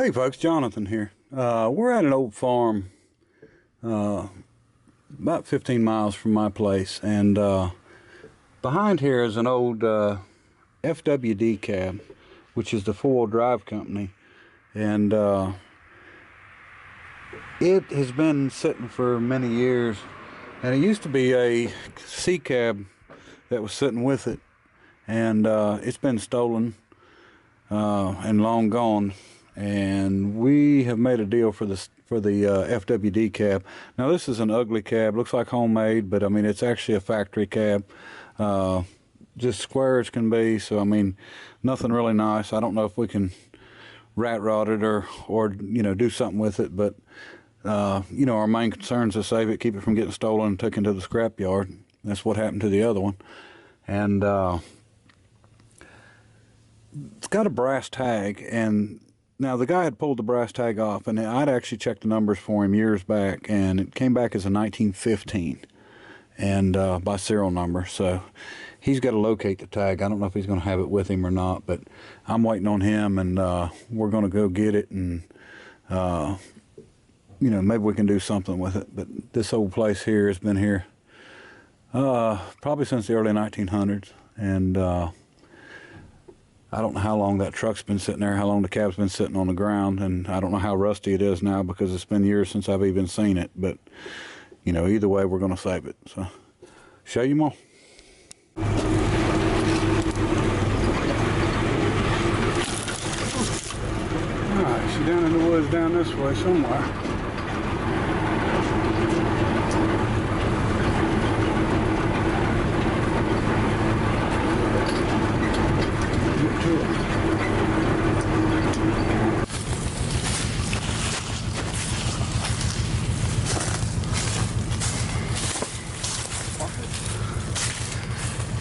Hey folks, Jonathan here. We're at an old farm about 15 miles from my place, and behind here is an old FWD cab, which is the four-wheel drive company, and it has been sitting for many years, and it used to be a C cab that was sitting with it, and it's been stolen and long gone. And we have made a deal for the FWD cab. Now this is an ugly cab, looks like homemade, but I mean it's actually a factory cab, just square as can be. So I mean nothing really nice. I don't know if we can rat rod it or you know, do something with it, but you know, our main concern is to save it, keep it from getting stolen and taken to the scrap yard. That's what happened to the other one. And it's got a brass tag, and now the guy had pulled the brass tag off, and I'd actually checked the numbers for him years back, and it came back as a 1915 and by serial number. So he's got to locate the tag. I don't know if he's going to have it with him or not, but I'm waiting on him, and we're going to go get it, and you know, maybe we can do something with it. But this old place here has been here probably since the early 1900s, and I don't know how long that truck's been sitting there, how long the cab's been sitting on the ground, and I don't know how rusty it is now because it's been years since I've even seen it. But, you know, either way, we're going to save it. So, show you more. All right, she's down in the woods down this way somewhere.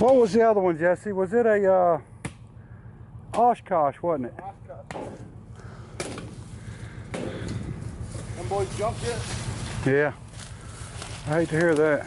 What was the other one, Jesse? Was it a Oshkosh, wasn't it? Oshkosh. Them boys jumped yet? Yeah. I hate to hear that.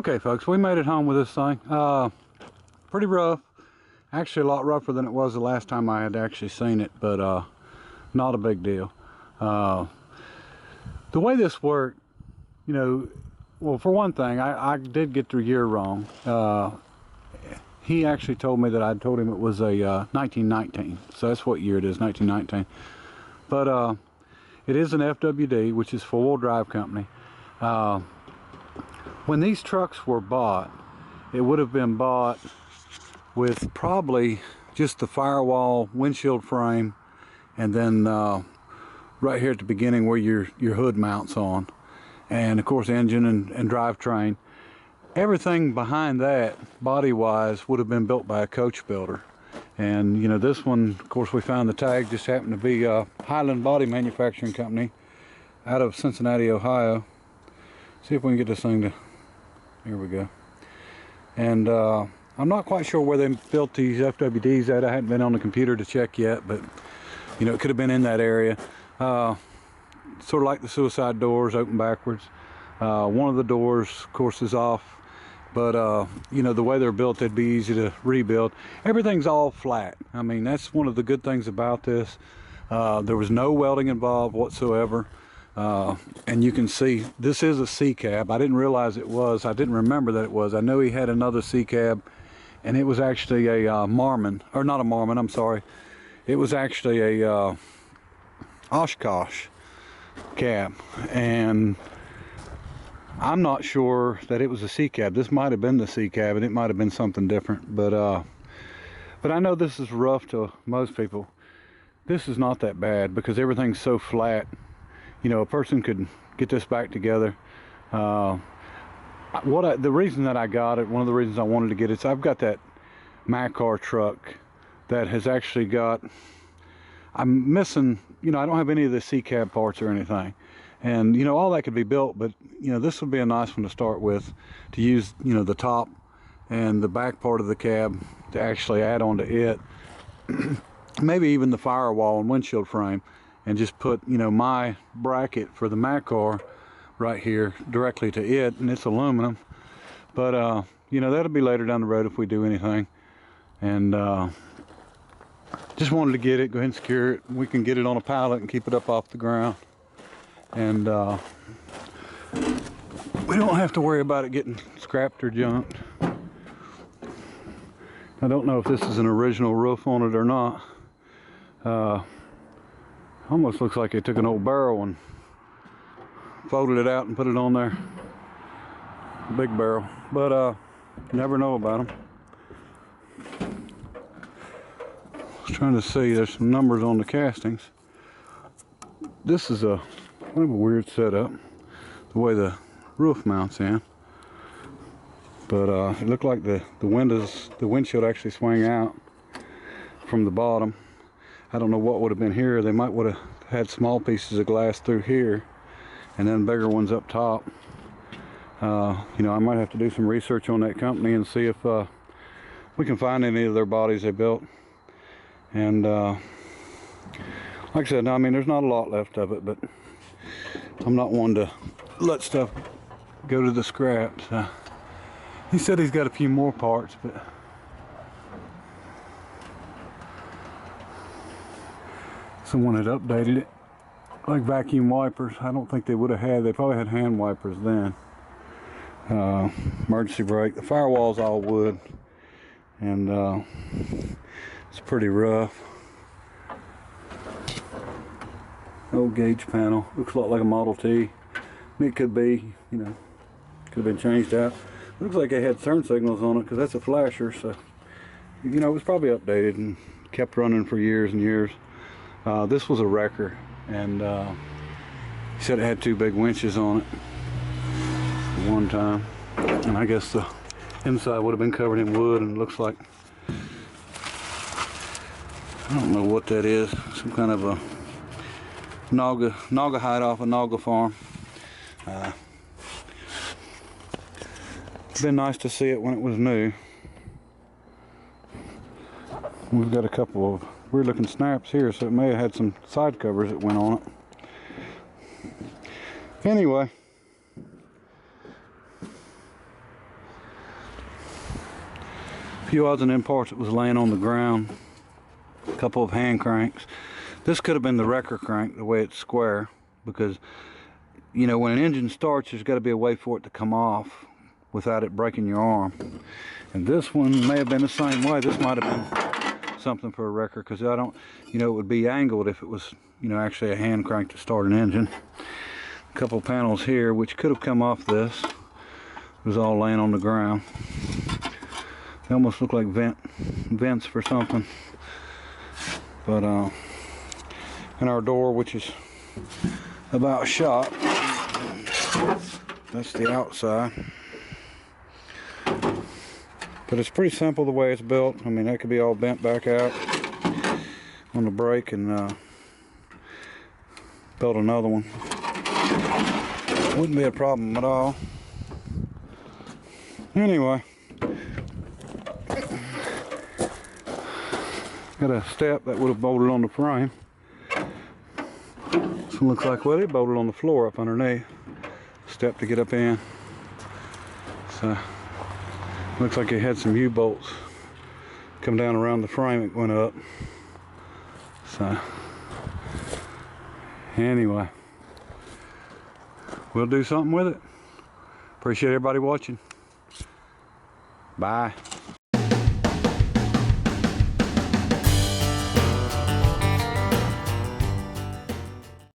Okay folks, we made it home with this thing. Pretty rough. Actually a lot rougher than it was the last time I had actually seen it, but not a big deal. The way this worked, you know, well, for one thing, I did get the year wrong. He actually told me that I'd told him it was a 1919, so that's what year it is, 1919. But it is an FWD, which is four-wheel drive company. When these trucks were bought, it would have been bought with probably just the firewall, windshield frame, and then right here at the beginning where your hood mounts on, and of course engine and drivetrain. Everything behind that, body-wise, would have been built by a coach builder. And you know, this one, of course, we found the tag, just happened to be Highland Body Manufacturing Company out of Cincinnati, Ohio. See if we can get this thing to, here we go. And I'm not quite sure where they built these FWDs at. I hadn't been on the computer to check yet, but you know, it could have been in that area. Sort of like the suicide doors, open backwards. One of the doors, of course, is off, but you know, the way they're built, they'd be easy to rebuild. Everything's all flat. I mean, that's one of the good things about this. There was no welding involved whatsoever. And you can see this is a C cab. I didn't realize it was. I didn't remember that it was. I know he had another C cab, and it was actually a Marmon, or not a Marmon, I'm sorry. It was actually a Oshkosh cab, and I'm not sure that it was a C cab. This might have been the C cab, and it might have been something different. But I know this is rough to most people. This is not that bad because everything's so flat. You know, a person could get this back together. The reason that I got it, one of the reasons I wanted to get it, is I've got that Macar truck that has actually got, I'm missing, you know, I don't have any of the C cab parts or anything. And, you know, all that could be built, but, you know, this would be a nice one to start with, to use, you know, the top and the back part of the cab to actually add on to it. Maybe even the firewall and windshield frame, and just put, you know, my bracket for the Macar right here directly to it, and it's aluminum. But you know, that'll be later down the road if we do anything. And just wanted to get it, go ahead and secure it. We can get it on a pallet and keep it up off the ground, and we don't have to worry about it getting scrapped or junked. I don't know if this is an original roof on it or not. Almost looks like they took an old barrel and folded it out and put it on there. Big barrel, but you never know about them. I was trying to see, there's some numbers on the castings. This is a kind of a weird setup, the way the roof mounts in. But it looked like the windshield actually swung out from the bottom. I don't know what would have been here. They might would have had small pieces of glass through here and then bigger ones up top. You know, I might have to do some research on that company and see if we can find any of their bodies they built. And like I said, I mean, there's not a lot left of it, but I'm not one to let stuff go to the scraps. He said he's got a few more parts, but someone had updated it, like vacuum wipers. I don't think they would have had. They probably had hand wipers then. Emergency brake. The firewall's all wood, and it's pretty rough. Old gauge panel. Looks a lot like a Model T. It could be, you know, could have been changed out. Looks like they had turn signals on it because that's a flasher. So, you know, it was probably updated and kept running for years and years. This was a wrecker, and he said it had two big winches on it at one time, and I guess the inside would have been covered in wood, and it looks like, I don't know what that is, some kind of a Naga hide off a Naga farm. It's been nice to see it when it was new. We've got a couple of weird looking snaps here, so it may have had some side covers that went on it. Anyway, few odds and end parts that was laying on the ground. A couple of hand cranks. This could have been the wrecker crank, the way it's square, because you know when an engine starts there's got to be a way for it to come off without it breaking your arm. And this one may have been the same way. This might have been something for a wrecker, because I don't, you know, it would be angled if it was, you know, actually a hand crank to start an engine. A couple panels here which could have come off this. It was all laying on the ground. They almost look like vents for something. But and our door, which is about shot, that's the outside. But it's pretty simple the way it's built. I mean, that could be all bent back out on the brake and build another one. Wouldn't be a problem at all. Anyway, got a step that would have bolted on the frame. This one looks like, well, it bolted on the floor up underneath. Step to get up in. So looks like it had some U-bolts come down around the frame. It went up. So anyway, we'll do something with it. Appreciate everybody watching. Bye.